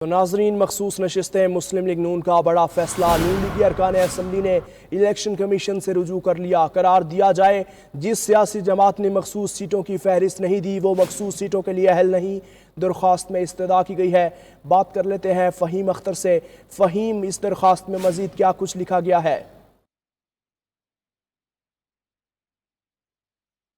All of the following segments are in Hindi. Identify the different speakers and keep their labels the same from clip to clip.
Speaker 1: तो नाजरीन, मखसूस नशिस्तें मुस्लिम लीग नून का बड़ा फैसला। नून लीगी अरकान असम्बली ने इलेक्शन कमीशन से रुजू कर लिया। करार दिया जाए जिस सियासी जमात ने मखसूस सीटों की फहरिस्त नहीं दी वो मखसूस सीटों के लिए अहल नहीं। दरख्वास्त में इस्तदा की गई है। बात कर लेते हैं फ़हीम अख्तर से। फ़हीम, इस दरख्वास्त में मजीद क्या कुछ लिखा गया है?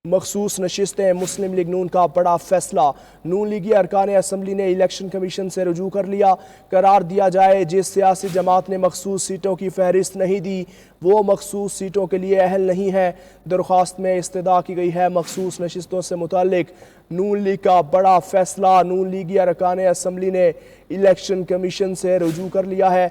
Speaker 1: मखसूस नशिस्तें मुस्लिम लीग नून का बड़ा फैसला। नून लीगी अरकान असम्बली ने इलेक्शन कमीशन से रुजू कर लिया। करार दिया जाए जिस सियासी जमात ने मखसूस सीटों की फहरिस्त नहीं दी वो मखसूस सीटों के लिए अहल नहीं है। दरख्वास्त में इस्तदा की गई है। मखसूस नशिस्तों से मुताल्लिक नून लीग का बड़ा फैसला। नून लीगी अरकान असम्बली ने इलेक्शन कमीशन से रुजू कर लिया है।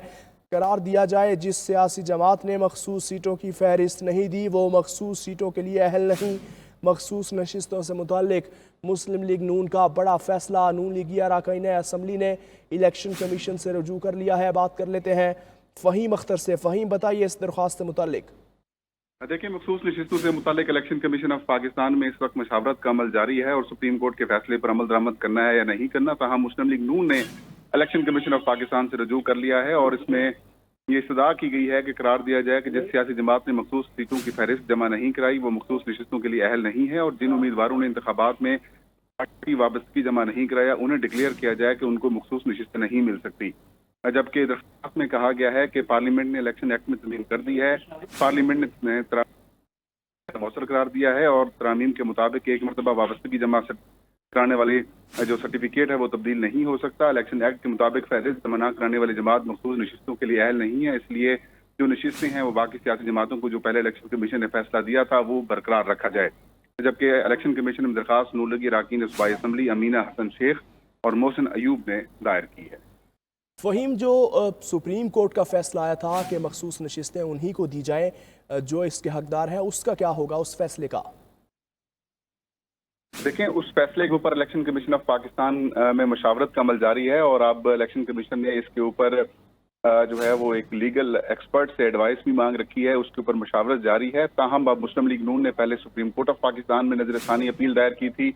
Speaker 1: करार दिया जाए जिस सियासी जमात ने मखसूस सीटों की फहरिस्त नहीं दी वो मखसूस सीटों के लिए अहल नहीं। मखसूस नशिस्तों से मुताल्लिक मुस्लिम लीग नून का बड़ा फैसला। नून लीगी अरकान असम्बली ने इलेक्शन कमीशन से रुजू कर लिया है। बात कर लेते हैं फ़हीम अख्तर से। फ़हीम, बताइए इस दरख्वास्त से मुताल्लिक।
Speaker 2: देखिए, मखसूस नशिस्तों से मुताल्लिक इलेक्शन कमीशन ऑफ पाकिस्तान में इस वक्त मशावरत का अमल जारी है और सुप्रीम कोर्ट के फैसले पर अमल दरामद करना है या नहीं करना। ताहम मुस्लिम लीग नून ने इलेक्शन कमीशन ऑफ पाकिस्तान से रुजू कर लिया है और इसमें ये इस्तदा की गई है कि करार दिया जाए कि जिस सियासी जमात ने मखसूस सीटों की फहरिस्त जमा नहीं कराई वो मखसूस नशिस्तों के लिए अहल नहीं है और जिन उम्मीदवारों ने इंतखाबात में पार्टी वाबस्तगी जमा नहीं कराया उन्हें डिक्लेयर किया जाए कि उनको मखसूस नशिस्तें नहीं मिल सकती। जबकि दरख्वास्त में कहा गया है कि पार्लियामेंट ने इलेक्शन एक्ट में तब्दील कर दी है। पार्लियामेंट ने मौसर करार दिया है और तरामीम के मुताबिक एक मरतबा वाबस्तगी जमा कराने वाले जो सर्टिफिकेट है वो तब्दील नहीं हो सकता। इलेक्शन एक्ट के मुताबिक फहरिस्त जमा न कराने वाली जमात मखसूस नशिस्तों के लिए अहल नहीं है, इसलिए जो नशिस्तें हैं वो बाकी सियासी जमातों को जो पहले इलेक्शन कमीशन ने फैसला दिया था वो बरकरार रखा जाए। जबकि इलेक्शन कमीशन में दरखास्त नून लीगी अरकान सूबाई असम्बली अमीना हसन शेख और मोहसिन अयूब ने दायर की है।
Speaker 1: फ़हीम, जो सुप्रीम कोर्ट का फैसला आया था कि मखसूस नशिस्तें उन्हीं को दी जाए जो इसके हकदार हैं, उसका क्या होगा, उस फैसले का?
Speaker 2: देखें, उस फैसले के ऊपर इलेक्शन कमीशन ऑफ पाकिस्तान में मशावरत का अमल जारी है और अब इलेक्शन कमीशन ने इसके ऊपर जो है वो एक लीगल एक्सपर्ट से एडवाइस भी मांग रखी है, उसके ऊपर मशावरत जारी है। ताहम अब मुस्लिम लीग नून ने पहले सुप्रीम कोर्ट ऑफ पाकिस्तान में नजरसानी अपील दायर की थी।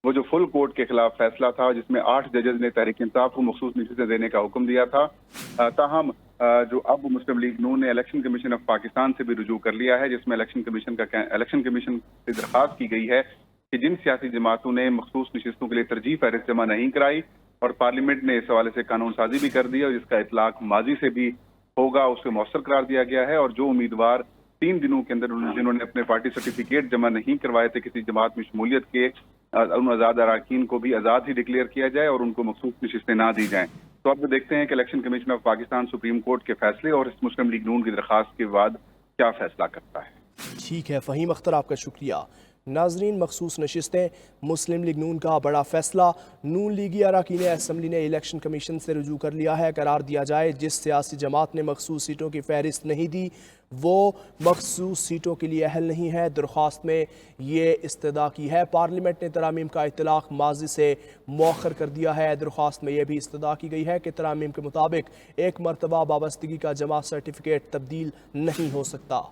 Speaker 2: वो जो फुल कोर्ट के खिलाफ फैसला था जिसमें 8 जजेस ने तहरीक इंसाफ को मखसूस नशिस्तें देने का हुक्म दिया था। ताहम जो अब मुस्लिम लीग नून ने इलेक्शन कमीशन ऑफ पाकिस्तान से भी रुजू कर लिया है जिसमें इलेक्शन कमीशन से दरख्वास्त की गई है कि जिन सियासी जमातों ने मखसूस नशिस्तों के लिए तरजीह फहरिस्त जमा नहीं कराई और पार्लियामेंट ने इस हवाले से कानून साजी भी कर दी और जिसका इतलाक माजी से भी होगा उसे मौसर करार दिया गया है और जो उम्मीदवार 3 दिनों के अंदर जिन्होंने अपने पार्टी सर्टिफिकेट जमा नहीं करवाए थे किसी जमात में शमूलियत के उन आज़ाद अरकान को भी आज़ाद ही डिक्लेयर किया जाए और उनको मखसूस नशिस्तें ना दी जाएं। तो अब देखते हैं कि election commission of Pakistan supreme court के फैसले और इस मुस्लिम लीग नून की दरख्वास्त के बाद क्या फैसला करता है।
Speaker 1: ठीक है फ़हीम अख्तर, आपका शुक्रिया। नाजरीन, मखसूस नशिस्तें मुस्लिम लीग नून का बड़ा फैसला। नून लीगी अरकान असम्बली ने इलेक्शन कमीशन से रुजू कर लिया है। करार दिया जाए जिस सियासी जमात ने मखसूस सीटों की फहरिस्त नहीं दी वो मखसूस सीटों के लिए अहल नहीं है। दरख्वास्त में ये इस्तदा की है। पार्लियामेंट ने तरामीम का इतलाक माजी से मौखर कर दिया है। दरख्वास्त में यह भी इस्तदा की गई है कि तरामीम के मुताबिक एक मरतबा वाबस्तगी का जमा सर्टिफिकेट तब्दील नहीं हो सकता।